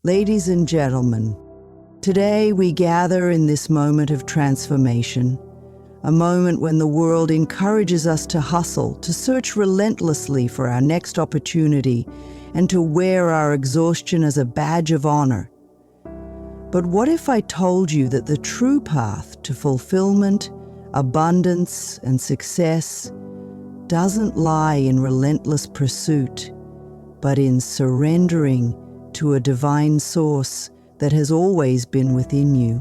Ladies and gentlemen, today we gather in this moment of transformation, a moment when the world encourages us to hustle, to search relentlessly for our next opportunity, and to wear our exhaustion as a badge of honor. But what if I told you that the true path to fulfillment, abundance, and success doesn't lie in relentless pursuit, but in surrendering to a divine source that has always been within you?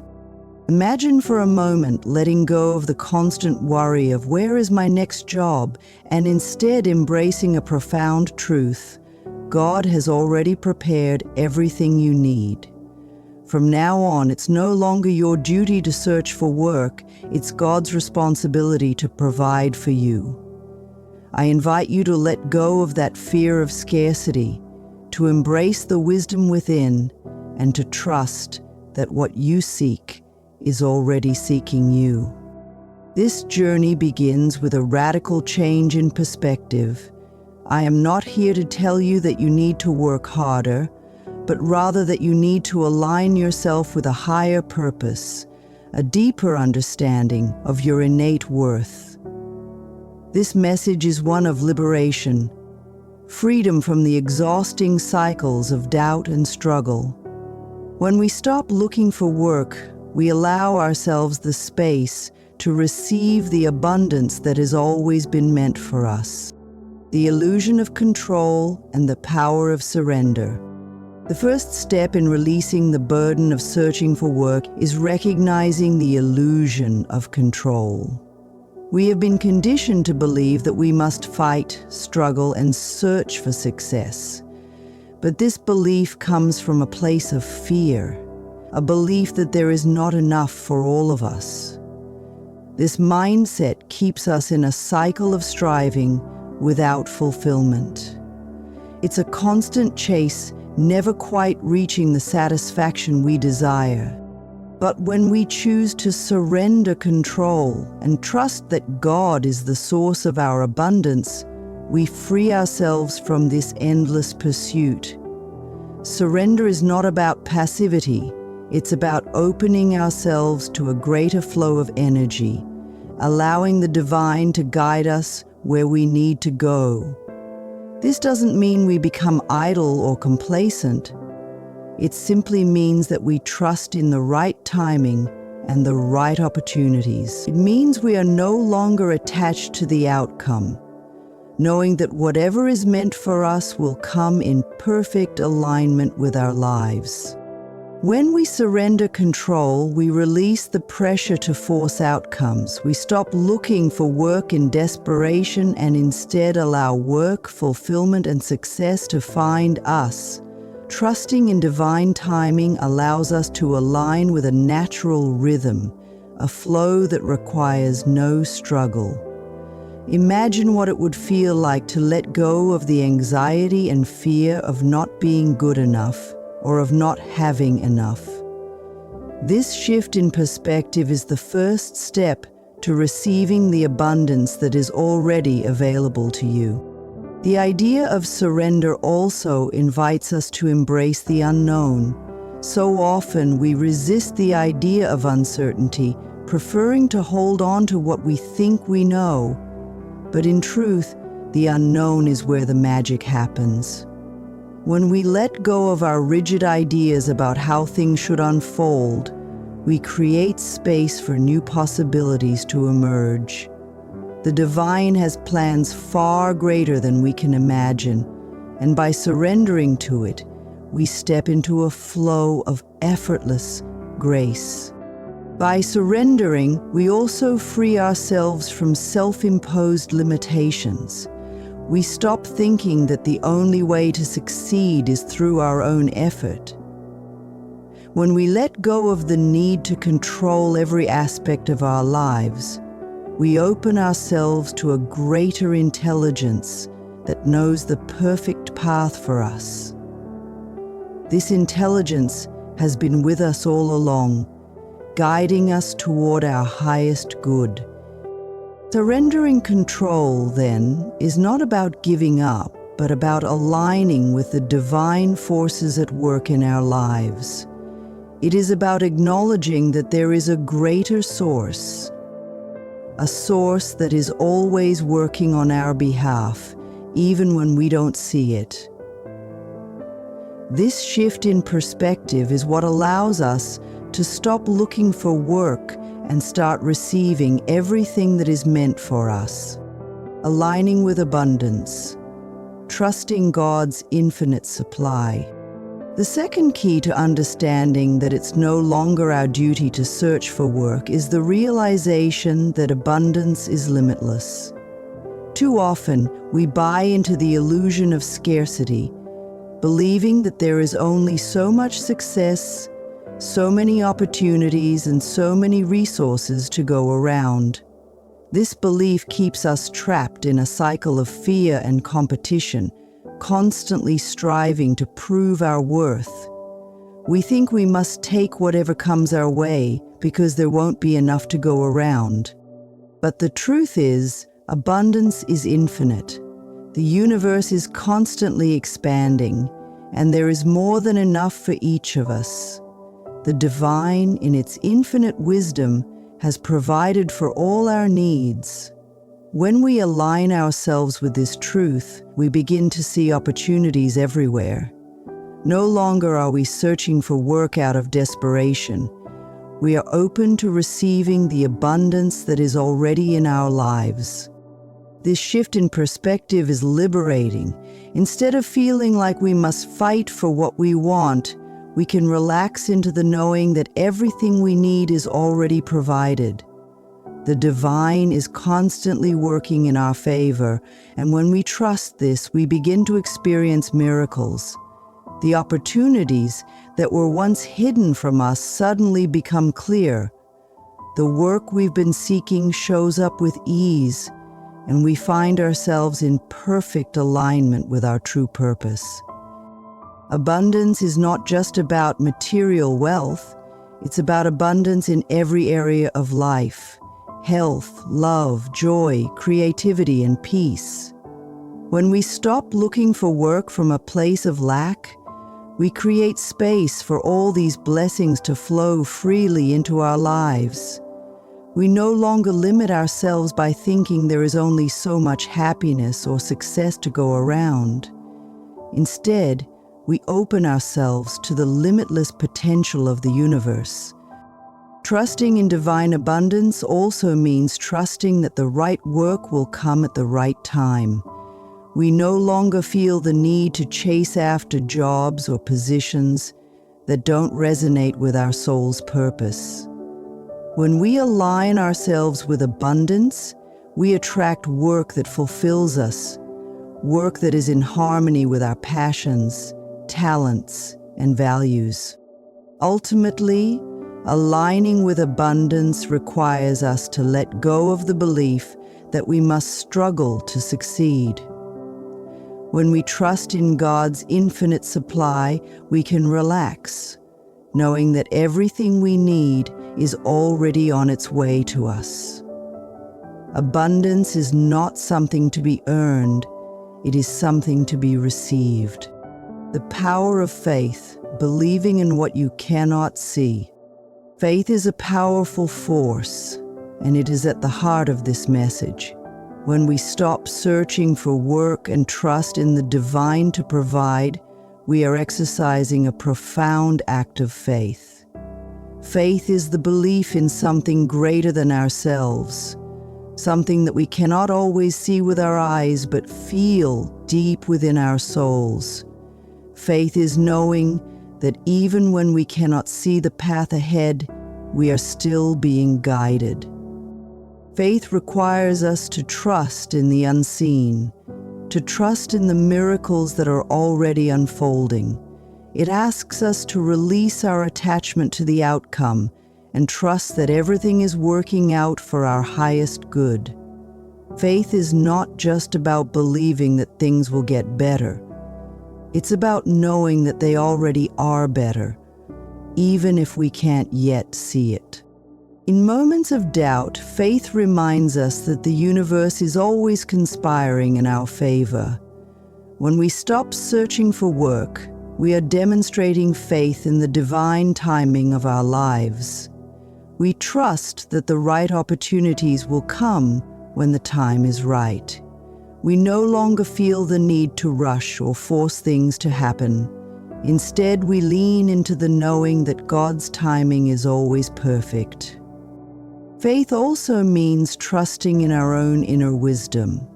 Imagine for a moment letting go of the constant worry of where is my next job and instead embracing a profound truth. God has already prepared everything you need. From now on, it's no longer your duty to search for work, it's God's responsibility to provide for you. I invite you to let go of that fear of scarcity, to embrace the wisdom within, and to trust that what you seek is already seeking you. This journey begins with a radical change in perspective. I am not here to tell you that you need to work harder, but rather that you need to align yourself with a higher purpose, a deeper understanding of your innate worth. This message is one of liberation, freedom from the exhausting cycles of doubt and struggle. When we stop looking for work, we allow ourselves the space to receive the abundance that has always been meant for us. The illusion of control and the power of surrender. The first step in releasing the burden of searching for work is recognizing the illusion of control. We have been conditioned to believe that we must fight, struggle, and search for success. But this belief comes from a place of fear, a belief that there is not enough for all of us. This mindset keeps us in a cycle of striving without fulfillment. It's a constant chase, never quite reaching the satisfaction we desire. But when we choose to surrender control and trust that God is the source of our abundance, we free ourselves from this endless pursuit. Surrender is not about passivity, it's about opening ourselves to a greater flow of energy, allowing the divine to guide us where we need to go. This doesn't mean we become idle or complacent. It simply means that we trust in the right timing and the right opportunities. It means we are no longer attached to the outcome, knowing that whatever is meant for us will come in perfect alignment with our lives. When we surrender control, we release the pressure to force outcomes. We stop looking for work in desperation and instead allow work, fulfillment, and success to find us. Trusting in divine timing allows us to align with a natural rhythm, a flow that requires no struggle. Imagine what it would feel like to let go of the anxiety and fear of not being good enough or of not having enough. This shift in perspective is the first step to receiving the abundance that is already available to you. The idea of surrender also invites us to embrace the unknown. So often we resist the idea of uncertainty, preferring to hold on to what we think we know. But in truth, the unknown is where the magic happens. When we let go of our rigid ideas about how things should unfold, we create space for new possibilities to emerge. The divine has plans far greater than we can imagine, and by surrendering to it, we step into a flow of effortless grace. By surrendering, we also free ourselves from self-imposed limitations. We stop thinking that the only way to succeed is through our own effort. When we let go of the need to control every aspect of our lives, we open ourselves to a greater intelligence that knows the perfect path for us. This intelligence has been with us all along, guiding us toward our highest good. Surrendering control, then, is not about giving up, but about aligning with the divine forces at work in our lives. It is about acknowledging that there is a greater source, a source that is always working on our behalf, even when we don't see it. This shift in perspective is what allows us to stop looking for work and start receiving everything that is meant for us. Aligning with abundance, trusting God's infinite supply. The second key to understanding that it's no longer our duty to search for work is the realization that abundance is limitless. Too often, we buy into the illusion of scarcity, believing that there is only so much success, so many opportunities, and so many resources to go around. This belief keeps us trapped in a cycle of fear and competition, constantly striving to prove our worth. We think we must take whatever comes our way because there won't be enough to go around. But the truth is, abundance is infinite. The universe is constantly expanding, and there is more than enough for each of us. The divine, in its infinite wisdom, has provided for all our needs. When we align ourselves with this truth, we begin to see opportunities everywhere. No longer are we searching for work out of desperation. We are open to receiving the abundance that is already in our lives. This shift in perspective is liberating. Instead of feeling like we must fight for what we want, we can relax into the knowing that everything we need is already provided. The divine is constantly working in our favor, and when we trust this, we begin to experience miracles. The opportunities that were once hidden from us suddenly become clear. The work we've been seeking shows up with ease, and we find ourselves in perfect alignment with our true purpose. Abundance is not just about material wealth, it's about abundance in every area of life: health, love, joy, creativity, and peace. When we stop looking for work from a place of lack, we create space for all these blessings to flow freely into our lives. We no longer limit ourselves by thinking there is only so much happiness or success to go around. Instead, we open ourselves to the limitless potential of the universe. Trusting in divine abundance also means trusting that the right work will come at the right time. We no longer feel the need to chase after jobs or positions that don't resonate with our soul's purpose. When we align ourselves with abundance, we attract work that fulfills us, work that is in harmony with our passions, talents, and values. Ultimately, aligning with abundance requires us to let go of the belief that we must struggle to succeed. When we trust in God's infinite supply, we can relax, knowing that everything we need is already on its way to us. Abundance is not something to be earned, it is something to be received. The power of faith, believing in what you cannot see. Faith is a powerful force, and it is at the heart of this message. When we stop searching for work and trust in the divine to provide, we are exercising a profound act of faith. Faith is the belief in something greater than ourselves, something that we cannot always see with our eyes but feel deep within our souls. Faith is knowing that even when we cannot see the path ahead, we are still being guided. Faith requires us to trust in the unseen, to trust in the miracles that are already unfolding. It asks us to release our attachment to the outcome and trust that everything is working out for our highest good. Faith is not just about believing that things will get better. It's about knowing that they already are better, even if we can't yet see it. In moments of doubt, faith reminds us that the universe is always conspiring in our favor. When we stop searching for work, we are demonstrating faith in the divine timing of our lives. We trust that the right opportunities will come when the time is right. We no longer feel the need to rush or force things to happen. Instead, we lean into the knowing that God's timing is always perfect. Faith also means trusting in our own inner wisdom.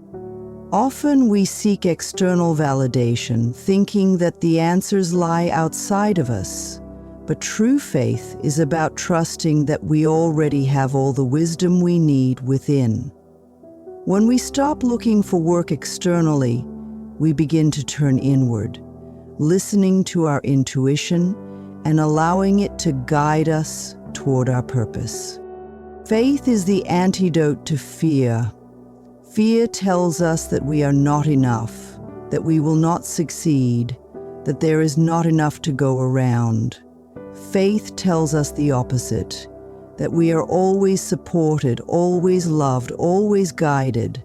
Often we seek external validation, thinking that the answers lie outside of us. But true faith is about trusting that we already have all the wisdom we need within. When we stop looking for work externally, we begin to turn inward, listening to our intuition and allowing it to guide us toward our purpose. Faith is the antidote to fear. Fear tells us that we are not enough, that we will not succeed, that there is not enough to go around. Faith tells us the opposite, that we are always supported, always loved, always guided.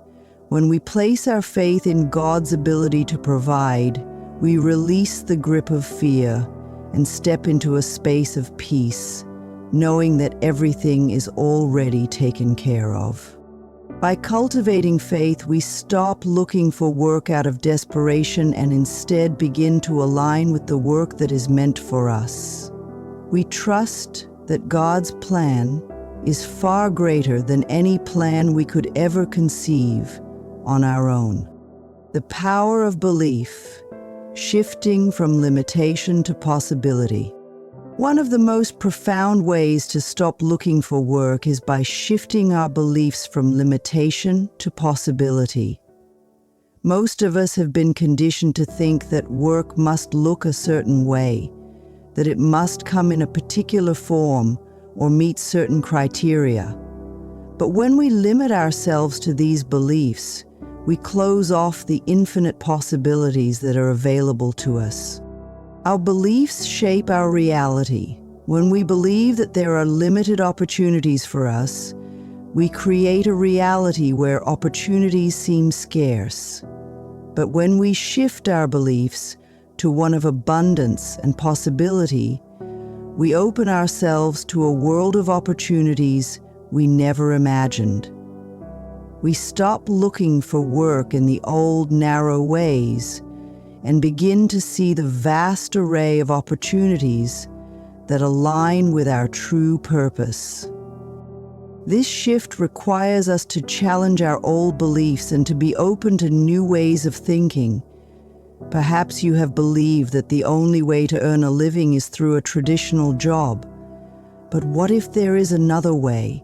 When we place our faith in God's ability to provide, we release the grip of fear and step into a space of peace, knowing that everything is already taken care of. By cultivating faith, we stop looking for work out of desperation and instead begin to align with the work that is meant for us. We trust that God's plan is far greater than any plan we could ever conceive on our own. The power of belief, shifting from limitation to possibility. One of the most profound ways to stop looking for work is by shifting our beliefs from limitation to possibility. Most of us have been conditioned to think that work must look a certain way, that it must come in a particular form or meet certain criteria. But when we limit ourselves to these beliefs, we close off the infinite possibilities that are available to us. Our beliefs shape our reality. When we believe that there are limited opportunities for us, we create a reality where opportunities seem scarce. But when we shift our beliefs to one of abundance and possibility, we open ourselves to a world of opportunities we never imagined. We stop looking for work in the old, narrow ways and begin to see the vast array of opportunities that align with our true purpose. This shift requires us to challenge our old beliefs and to be open to new ways of thinking. Perhaps you have believed that the only way to earn a living is through a traditional job. But what if there is another way?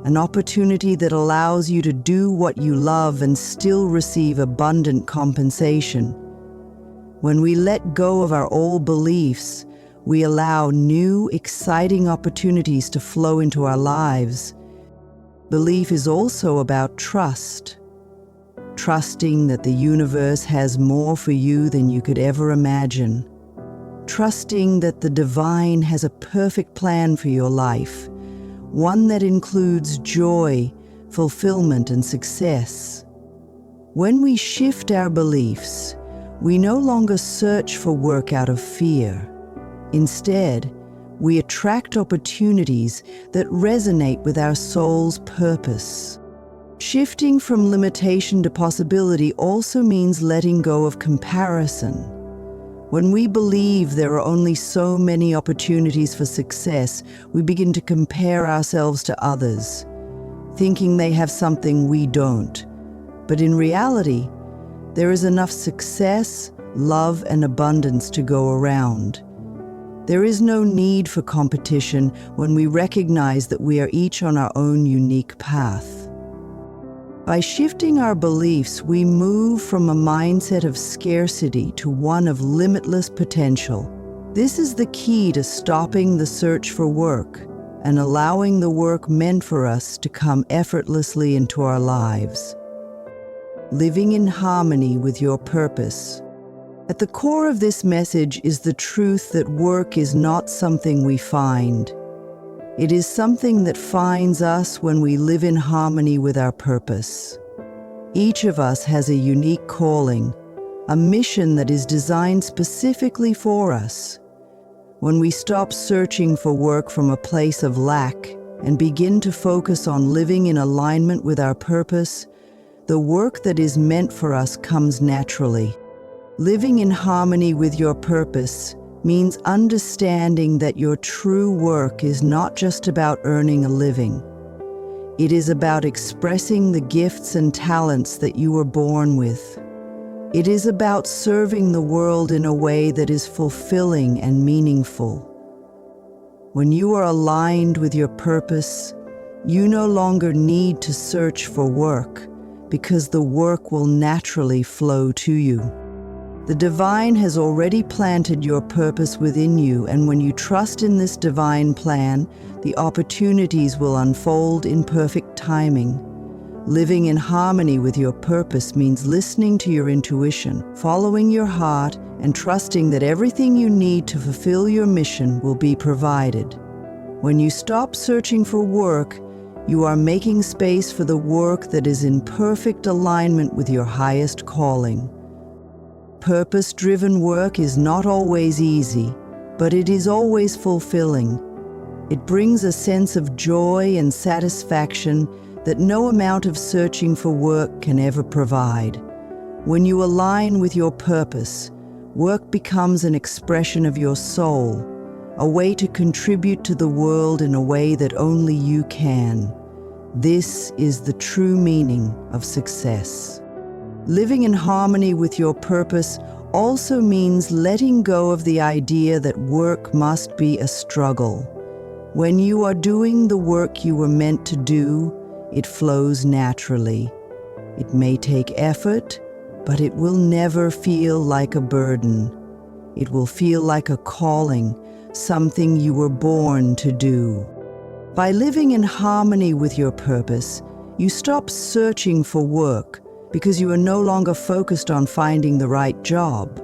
An opportunity that allows you to do what you love and still receive abundant compensation. When we let go of our old beliefs, we allow new, exciting opportunities to flow into our lives. Belief is also about trust. Trusting that the universe has more for you than you could ever imagine. Trusting that the divine has a perfect plan for your life, one that includes joy, fulfillment, and success. When we shift our beliefs, we no longer search for work out of fear. Instead, we attract opportunities that resonate with our soul's purpose. Shifting from limitation to possibility also means letting go of comparison. When we believe there are only so many opportunities for success, we begin to compare ourselves to others, thinking they have something we don't. But in reality, there is enough success, love, and abundance to go around. There is no need for competition when we recognize that we are each on our own unique path. By shifting our beliefs, we move from a mindset of scarcity to one of limitless potential. This is the key to stopping the search for work and allowing the work meant for us to come effortlessly into our lives. Living in harmony with your purpose. At the core of this message is the truth that work is not something we find. It is something that finds us when we live in harmony with our purpose. Each of us has a unique calling, a mission that is designed specifically for us. When we stop searching for work from a place of lack and begin to focus on living in alignment with our purpose, the work that is meant for us comes naturally. Living in harmony with your purpose means understanding that your true work is not just about earning a living. It is about expressing the gifts and talents that you were born with. It is about serving the world in a way that is fulfilling and meaningful. When you are aligned with your purpose, you no longer need to search for work because the work will naturally flow to you. The divine has already planted your purpose within you, and when you trust in this divine plan, the opportunities will unfold in perfect timing. Living in harmony with your purpose means listening to your intuition, following your heart, and trusting that everything you need to fulfill your mission will be provided. When you stop searching for work, you are making space for the work that is in perfect alignment with your highest calling. Purpose-driven work is not always easy, but it is always fulfilling. It brings a sense of joy and satisfaction that no amount of searching for work can ever provide. When you align with your purpose, work becomes an expression of your soul, a way to contribute to the world in a way that only you can. This is the true meaning of success. Living in harmony with your purpose also means letting go of the idea that work must be a struggle. When you are doing the work you were meant to do, it flows naturally. It may take effort, but it will never feel like a burden. It will feel like a calling, something you were born to do. By living in harmony with your purpose, you stop searching for work because you are no longer focused on finding the right job.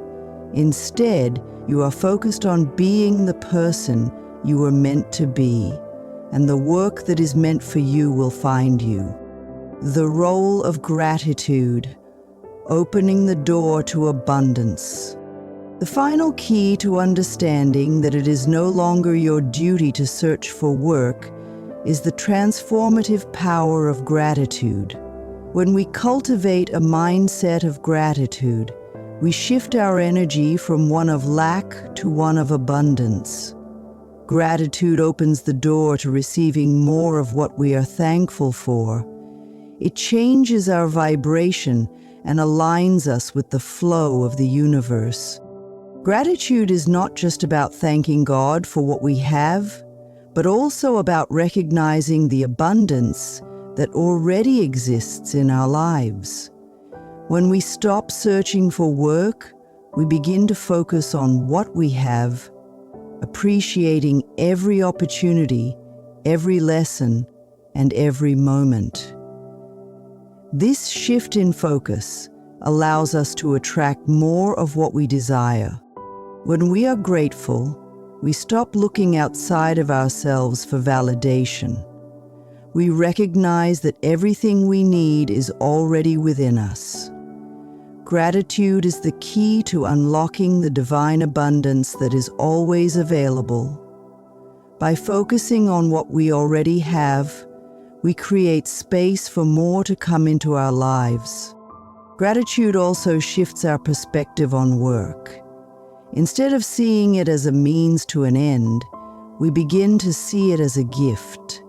Instead, you are focused on being the person you were meant to be, and the work that is meant for you will find you. The role of gratitude, opening the door to abundance. The final key to understanding that it is no longer your duty to search for work is the transformative power of gratitude. When we cultivate a mindset of gratitude, we shift our energy from one of lack to one of abundance. Gratitude opens the door to receiving more of what we are thankful for. It changes our vibration and aligns us with the flow of the universe. Gratitude is not just about thanking God for what we have, but also about recognizing the abundance that already exists in our lives. When we stop searching for work, we begin to focus on what we have, appreciating every opportunity, every lesson, and every moment. This shift in focus allows us to attract more of what we desire. When we are grateful, we stop looking outside of ourselves for validation. We recognize that everything we need is already within us. Gratitude is the key to unlocking the divine abundance that is always available. By focusing on what we already have, we create space for more to come into our lives. Gratitude also shifts our perspective on work. Instead of seeing it as a means to an end, we begin to see it as a gift.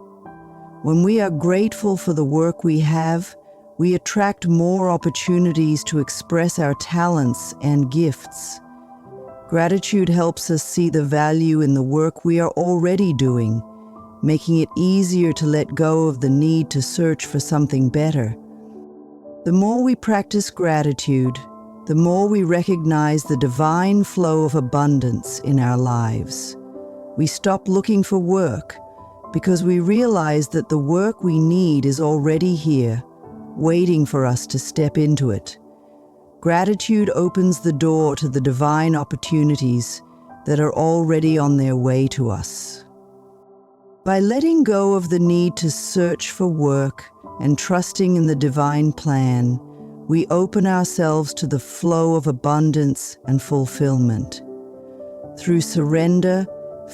When we are grateful for the work we have, we attract more opportunities to express our talents and gifts. Gratitude helps us see the value in the work we are already doing, making it easier to let go of the need to search for something better. The more we practice gratitude, the more we recognize the divine flow of abundance in our lives. We stop looking for work because we realize that the work we need is already here, waiting for us to step into it. Gratitude opens the door to the divine opportunities that are already on their way to us. By letting go of the need to search for work and trusting in the divine plan, we open ourselves to the flow of abundance and fulfillment. Through surrender,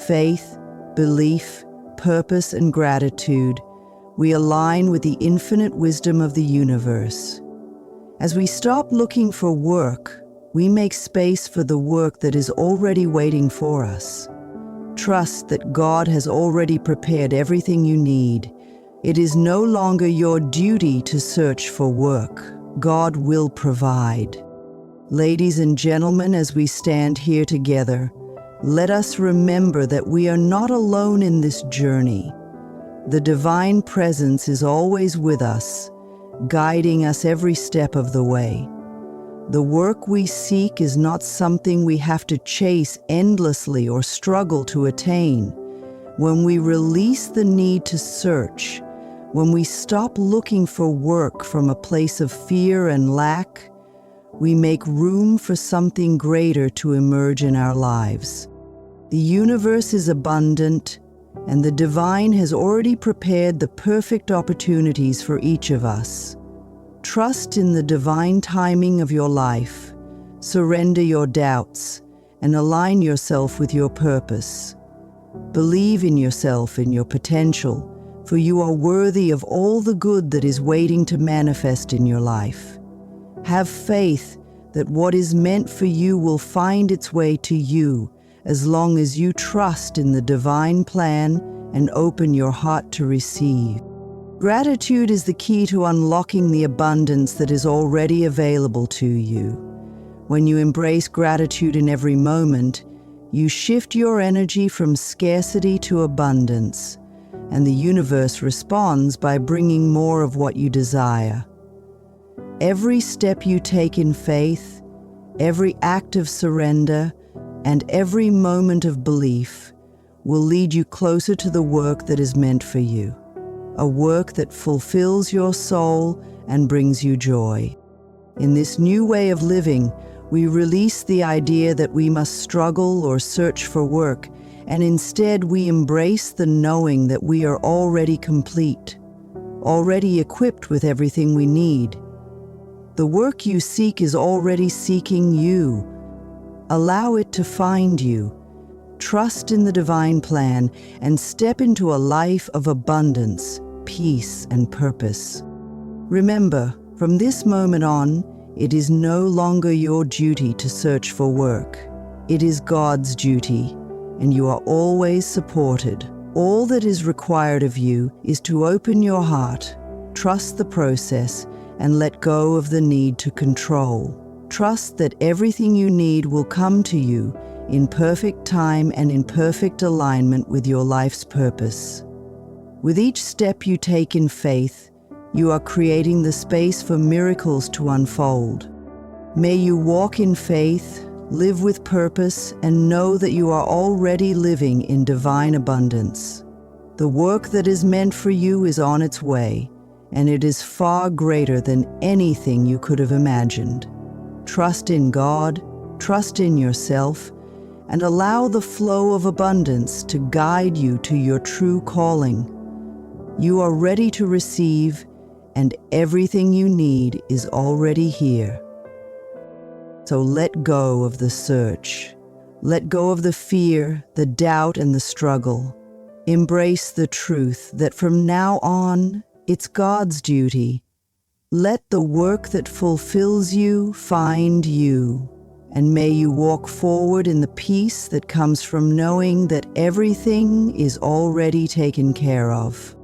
faith, belief, purpose, and gratitude, we align with the infinite wisdom of the universe. As we stop looking for work, we make space for the work that is already waiting for us. Trust that God has already prepared everything you need. It is no longer your duty to search for work. God will provide. Ladies and gentlemen, as we stand here together, let us remember that we are not alone in this journey. The divine presence is always with us, guiding us every step of the way. The work we seek is not something we have to chase endlessly or struggle to attain. When we release the need to search, when we stop looking for work from a place of fear and lack, we make room for something greater to emerge in our lives. The universe is abundant, and the divine has already prepared the perfect opportunities for each of us. Trust in the divine timing of your life, surrender your doubts, and align yourself with your purpose. Believe in yourself and your potential, for you are worthy of all the good that is waiting to manifest in your life. Have faith that what is meant for you will find its way to you, as long as you trust in the divine plan and open your heart to receive. Gratitude is the key to unlocking the abundance that is already available to you. When you embrace gratitude in every moment, you shift your energy from scarcity to abundance, and the universe responds by bringing more of what you desire. Every step you take in faith, every act of surrender, and every moment of belief will lead you closer to the work that is meant for you, a work that fulfills your soul and brings you joy. In this new way of living, we release the idea that we must struggle or search for work, and instead we embrace the knowing that we are already complete, already equipped with everything we need. The work you seek is already seeking you. Allow it to find you. Trust in the divine plan and step into a life of abundance, peace, and purpose. Remember, from this moment on, it is no longer your duty to search for work. It is God's duty, and you are always supported. All that is required of you is to open your heart, trust the process, and let go of the need to control. Trust that everything you need will come to you in perfect time and in perfect alignment with your life's purpose. With each step you take in faith, you are creating the space for miracles to unfold. May you walk in faith, live with purpose, and know that you are already living in divine abundance. The work that is meant for you is on its way, and it is far greater than anything you could have imagined. Trust in God, trust in yourself, and allow the flow of abundance to guide you to your true calling. You are ready to receive, and everything you need is already here. So let go of the search. Let go of the fear, the doubt, and the struggle. Embrace the truth that from now on, it's God's duty. Let the work that fulfills you find you, and may you walk forward in the peace that comes from knowing that everything is already taken care of.